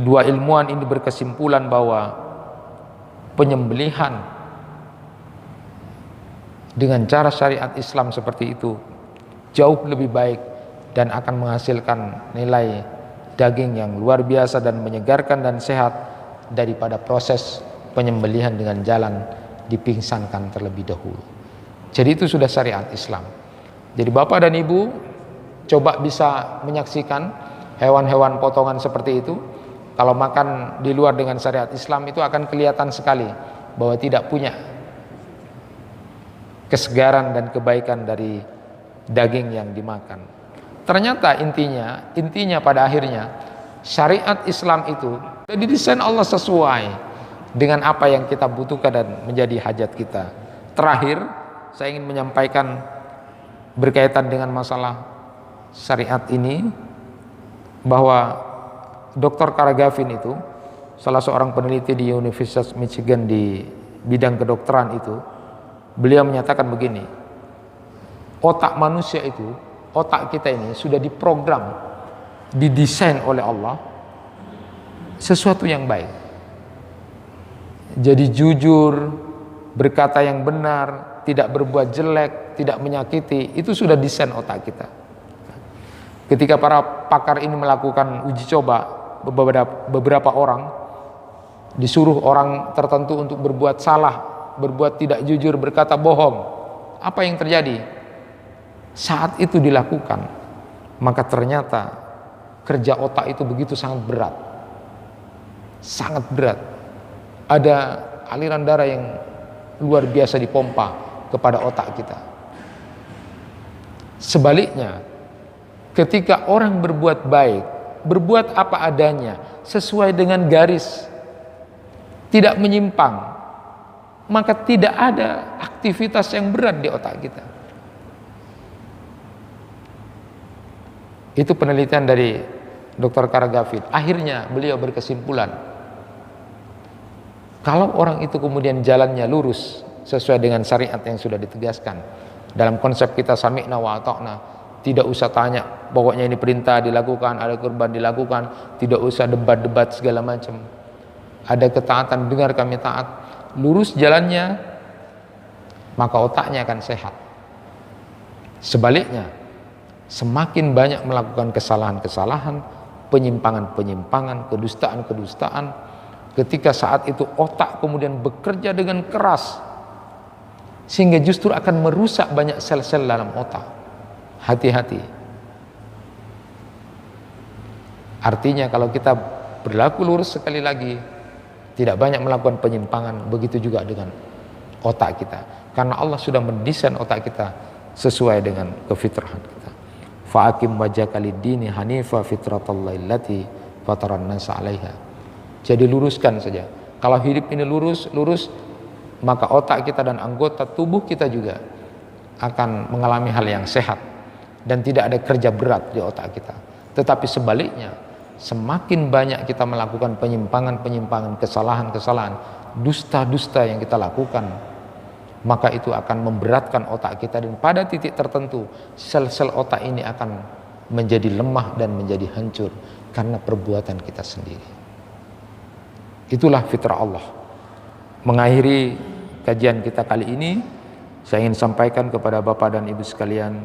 Speaker 1: dua ilmuwan ini berkesimpulan bahwa penyembelihan dengan cara syariat Islam seperti itu jauh lebih baik dan akan menghasilkan nilai daging yang luar biasa dan menyegarkan dan sehat daripada proses penyembelihan dengan jalan dipingsankan terlebih dahulu. Jadi itu sudah syariat Islam. Jadi Bapak dan Ibu coba bisa menyaksikan hewan-hewan potongan seperti itu. Kalau makan di luar dengan syariat Islam itu akan kelihatan sekali bahwa tidak punya kesegaran dan kebaikan dari daging yang dimakan. Ternyata intinya pada akhirnya syariat Islam itu didesain Allah sesuai dengan apa yang kita butuhkan dan menjadi hajat kita. Terakhir, saya ingin menyampaikan berkaitan dengan masalah syariat ini bahwa Dr. Carl Gavin itu salah seorang peneliti di Universitas Michigan di bidang kedokteran itu, beliau menyatakan begini, otak manusia itu, otak kita ini sudah diprogram, didesain oleh Allah sesuatu yang baik. Jadi jujur, berkata yang benar, tidak berbuat jelek, tidak menyakiti, itu sudah desain otak kita. Ketika para pakar ini melakukan uji coba, beberapa orang disuruh orang tertentu untuk berbuat salah, berbuat tidak jujur, berkata bohong. Apa yang terjadi? Saat itu dilakukan, maka ternyata kerja otak itu begitu sangat berat. Sangat berat. Ada aliran darah yang luar biasa dipompa kepada otak kita. Sebaliknya, ketika orang berbuat baik, berbuat apa adanya, sesuai dengan garis, tidak menyimpang, maka tidak ada aktivitas yang berat di otak kita. Itu penelitian dari Dr. Carl Gavin. Akhirnya beliau berkesimpulan, kalau orang itu kemudian jalannya lurus sesuai dengan syariat yang sudah ditegaskan dalam konsep kita sami'na wa ata'na, tidak usah tanya, pokoknya ini perintah dilakukan, ada kurban dilakukan, tidak usah debat-debat segala macam. Ada ketaatan, dengar kami taat, lurus jalannya, maka otaknya akan sehat. Sebaliknya, semakin banyak melakukan kesalahan-kesalahan, penyimpangan-penyimpangan, kedustaan-kedustaan, ketika saat itu otak kemudian bekerja dengan keras, sehingga justru akan merusak banyak sel-sel dalam otak. Hati-hati. Artinya kalau kita berlaku lurus sekali lagi, tidak banyak melakukan penyimpangan, begitu juga dengan otak kita. Karena Allah sudah mendesain otak kita sesuai dengan kefitrahan kita. Fa'akim wajhaka lid-dini hanifa fitratallahi allati fataran nasa 'alaiha. Jadi luruskan saja. Kalau hidup ini lurus, maka otak kita dan anggota tubuh kita juga akan mengalami hal yang sehat dan tidak ada kerja berat di otak kita. Tetapi sebaliknya, semakin banyak kita melakukan penyimpangan-penyimpangan, kesalahan-kesalahan, dusta-dusta yang kita lakukan, maka itu akan memberatkan otak kita, dan pada titik tertentu sel-sel otak ini akan menjadi lemah dan menjadi hancur karena perbuatan kita sendiri. Itulah fitrah Allah. Mengakhiri kajian kita kali ini, saya ingin sampaikan kepada Bapak dan Ibu sekalian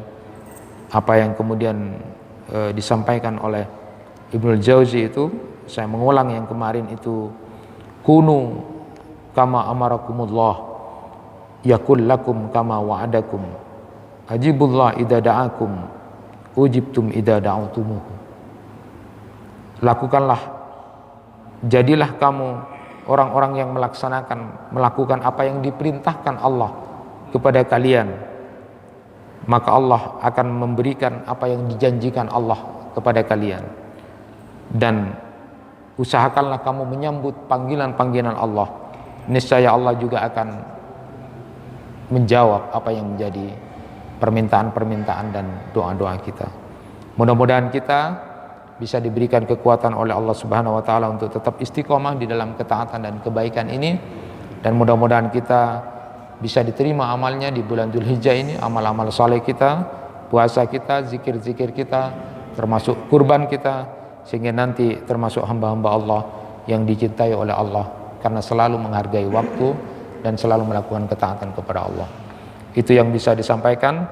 Speaker 1: apa yang kemudian disampaikan oleh Ibnul Jauzi itu. Saya mengulang yang kemarin itu, kunu kama amarakumullah yakul lakum kama wa'adakum ajibullah idza da'akum ujibtum idza da'utumuhu. Lakukanlah, jadilah kamu orang-orang yang melakukan apa yang diperintahkan Allah kepada kalian, maka Allah akan memberikan apa yang dijanjikan Allah kepada kalian. Dan usahakanlah kamu menyambut panggilan-panggilan Allah, niscaya Allah juga akan menjawab apa yang menjadi permintaan-permintaan dan doa-doa kita. Mudah-mudahan kita bisa diberikan kekuatan oleh Allah Subhanahu wa taala untuk tetap istiqomah di dalam ketaatan dan kebaikan ini, dan mudah-mudahan kita bisa diterima amalnya di bulan Dzulhijjah ini, amal-amal saleh kita, puasa kita, zikir-zikir kita, termasuk kurban kita, sehingga nanti termasuk hamba-hamba Allah yang dicintai oleh Allah karena selalu menghargai waktu dan selalu melakukan ketaatan kepada Allah. Itu yang bisa disampaikan,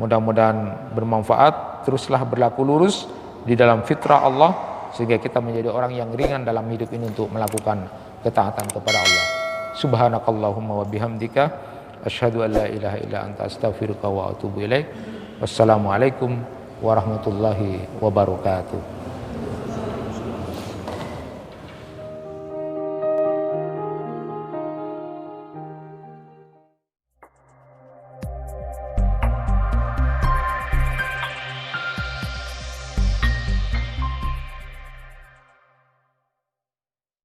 Speaker 1: mudah-mudahan bermanfaat. Teruslah berlaku lurus di dalam fitrah Allah sehingga kita menjadi orang yang ringan dalam hidup ini untuk melakukan ketaatan kepada Allah. Subhanakallahumma wa bihamdika asyhadu an la ilaha illa anta astaghfiruka wa atubu ilaik. Wassalamualaikum warahmatullahi wabarakatuh.